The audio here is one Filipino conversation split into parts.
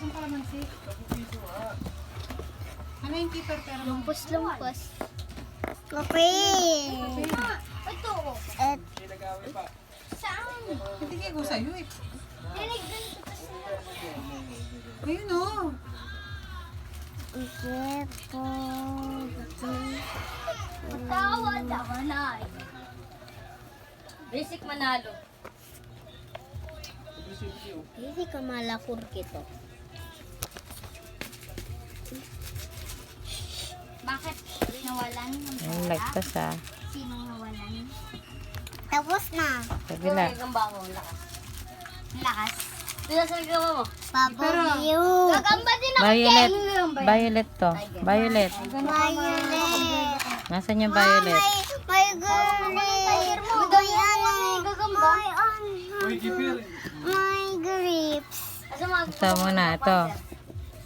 Asan pa naman si? Ano yung keeper pero? Lumpos. Okay. Ito. Saan? Hindi kayo ko sa'yo eh. Dinigdan ko kasi Ayun o. tawa na. Basic manalo. Hindi ka malakur kito. Bakit nawalan? Ang lagpas ah. Sinong nawalan? Tapos na. Kabila. Ang bango, lakas. Lakas. Sila sa gawa mo. Paboryo. Gagamba din ako. Violet. Violet. Violet to. Violet. Violet. Nasaan yung violet? May grapes. May ano. Gagamba. May grapes. Asa mga Ito muna. Ito.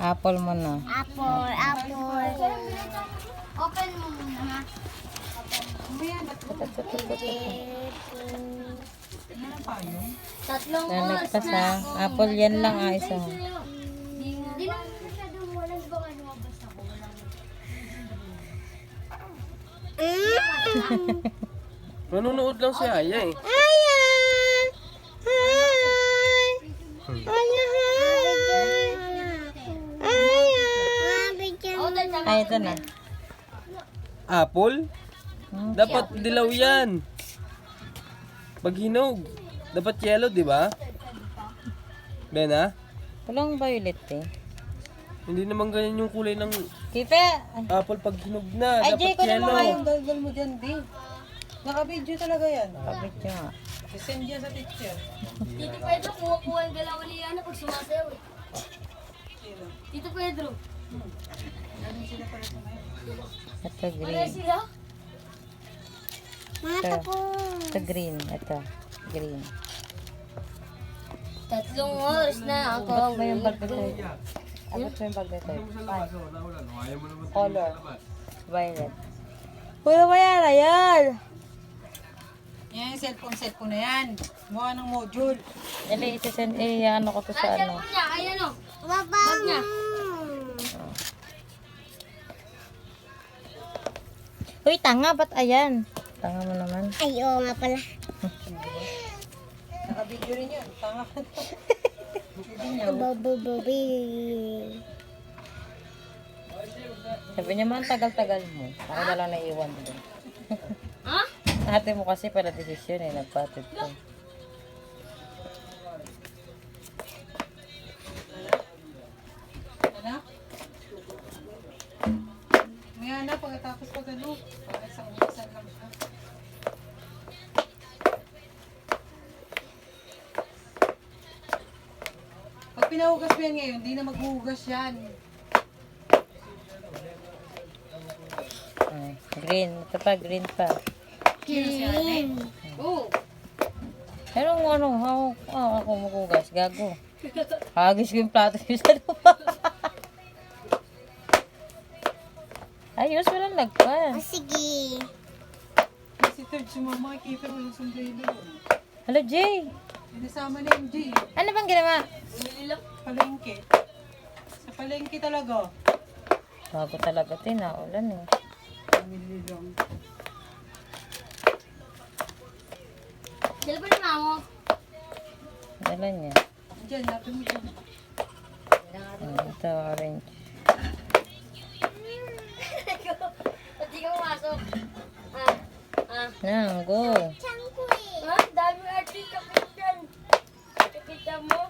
Apple muna. Apple. open mo muna ha. Tatlong Yan, oras lagpas na ah. ako. Apple yan lang ah. Isa. Di naman masyadong walang di ba nga lumabas ako. Nanonood lang si Aya eh. Ayan. Ay, ito na. Apple? Dapat dilaw yan. Pag hinog, dapat yellow, di ba? Bena? Walang violet eh. Hindi naman ganyan yung kulay ng Kipe! apple pag hinog na. Ay, Jay, Dapat ko na mga yellow. yung galgal mo dyan, di. Naka-video talaga yan. Kapit nyo nga. I-send yan sa picture. Tito Pedro, kumukuha yung dalawa ni Yana pag sumasayaw eh. Tito Pedro. Ito Wala green. sila? Ito green. Ito. Green. Tatlong oras na ako. Abot mo yung bag nito. Abot mo yung bag nito. Color. Violet. Wala mo yan. Ayan. Yan yung cellphone na yan. Mukha ng module. Dali, isasend. Ano ko to sa Ang ano. cellphone niya, ayan o. Bag niya. Uy, tanga. Ba't ayan? Tanga mo naman. Ay, oo nga pala. Naka-video rin yun. Tanga ka to. Baby. Sabi niya man, tagal-tagal mo. Ako na lang naiwan doon. Ha? Ate mo kasi pala desisyon eh. Nagpatid ko. Anak? Ngayon na, pagkatapos pag ano, pag isang lang siya. Pag pinahugas mo yan ngayon, hindi na maghuhugas yan. Ay, green. Ito pa, green pa. Green. Oo. Pero ako magugas, gago. Hagis ko yung plato niyo sa lupa. Ayos, walang lagpas. Sige. Si Third, sumama kay Keeper, walang sombrero. Hello, Jay. Pinasama na yung G. Ano bang ginawa? Palengke. Sa palengke talaga. Bago talaga ito, naulan eh. Pamili lang. Dala ba ni Mamo? Dala niya. Diyan, natin mo dyan. Ito, orange. Ba't di ka pumasok? Nang, go. Ha? Dami artist kapit dyan. Kita mo?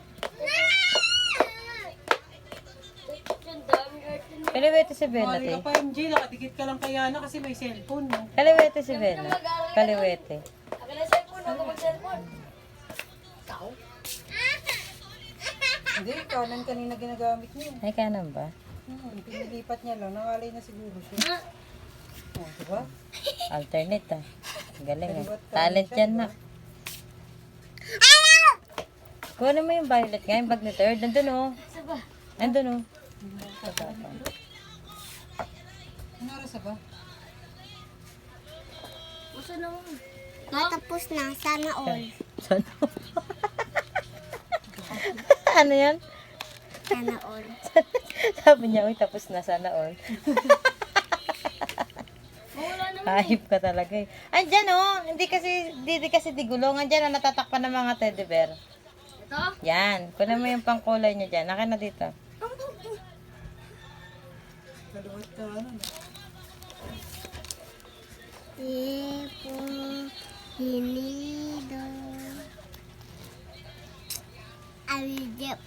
Dyan, dami artist. Kaliwete si Bella, Mali ka te. pa MJ, nakadikit ka lang kay Yana kasi may cellphone. No? Kaliwete si Bella. Kaliwete. Akin na cellphone, ako mag-cellphone. Tao? Hindi, kanan kanina ginagamit niya. Ay, kanan ba? Pinilipat niya lang, nangalay na siguro siya. Ha? Oh, diba? Alternate ah. Galing ah. Talent yan na. Kuha mo yung violet nga, yung bag ni Third. Nandun oh. Isa ba? Nandun oh. Ano oras na ba? Gusto naman. Matapos na. Sana all. Ano yan? Sana all. Sabi niya, uy, tapos na sana all. Wala naman. Hayop ka talaga eh. Andyan oh, hindi kasi digulong. Andyan oh, natatakpan ng mga teddy bear. Ito? Yan, kunin mo yung pangkulay niya dyan. Akin na dito. Kaluwat ka, ano. Tipo, hinido. Alijep.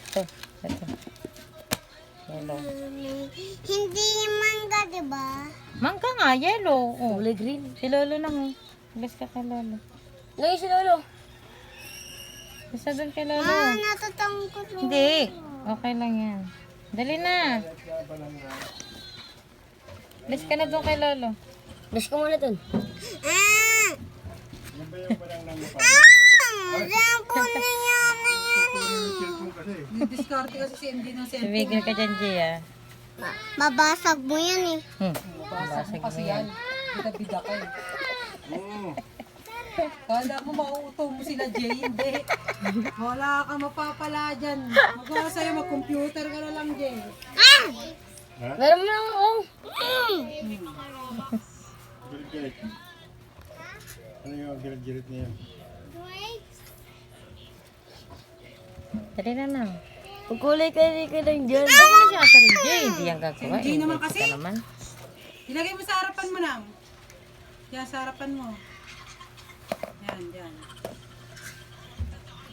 Ito, ito. Yellow. Hindi mangga, diba? Mangga nga, yellow. Oh. Kulay green. Si Lolo na oh. Bilis ka kay Lolo. Lagi si Lolo. Basta doon kay Lolo. Natatangkot. Hindi. Okay lang yan. Dali na. Bilis ka na doon kay Lolo. Bilis ko muna dun. Ah! Diyan ko na yan na yan. Didiskarte kasi si MD ng cellphone. Tumigil ka dyan, Gia. Mabasag mo yan eh. Basag mo kasi yan. Bida-bida ka eh. Kala mo mauuto mo sila, Jay. Hindi. Wala ka mapapala dyan. Magawa sa'yo, mag-computer ka na lang, Jay. Meron mo lang ako. Ano yung girit-girit niya? Dali na lang. Pagkulay ka lang dyan. Ano na siya sa rin, Jay? Hindi yan gagawa. Hindi naman kasi. Ka naman. Ilagay mo sa harapan mo, Nam. Yan, sa harapan mo. Yan, yan.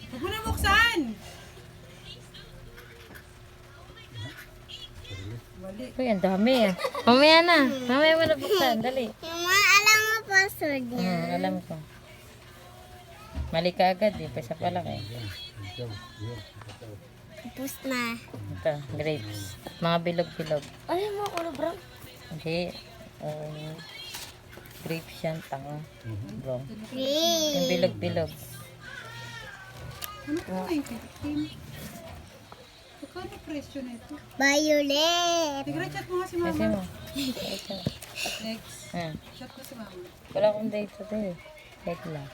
Huwag mo na buksan. Wali. Uy, ang dami ah. Mamaya na. Mamaya mo na buksan. Dali. Alam mo password niya. Alam ko. Mali ka agad eh. Pesa pa lang eh. Tapos na. Ito, grapes. Mga bilog-bilog. Ano yung mga kulay brown? Okay. Grapes yan, tanga. Bro. Yung Green. bilog-bilog. Ano ka na yung 15? Magkano presyo nito? Violet. Tigre-chat mo nga si Kasi Mama. mo. Ito. Next. Ah, Chat mo si Mama. wala akong date today. Wait lang.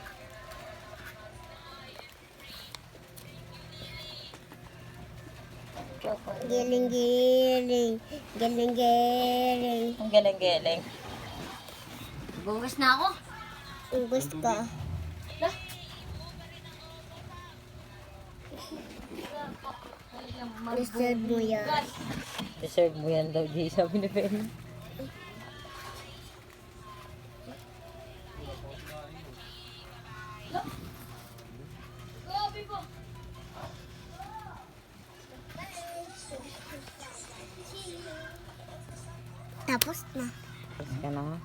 Giling-giling. Giling-giling. Ang galing-galing. Bugas na ako. Ang gusto ko. Deserve mo yan. Deserve mo yan daw, Jay. Sabi ni Ben. Tapos na. Tapos ka na nga.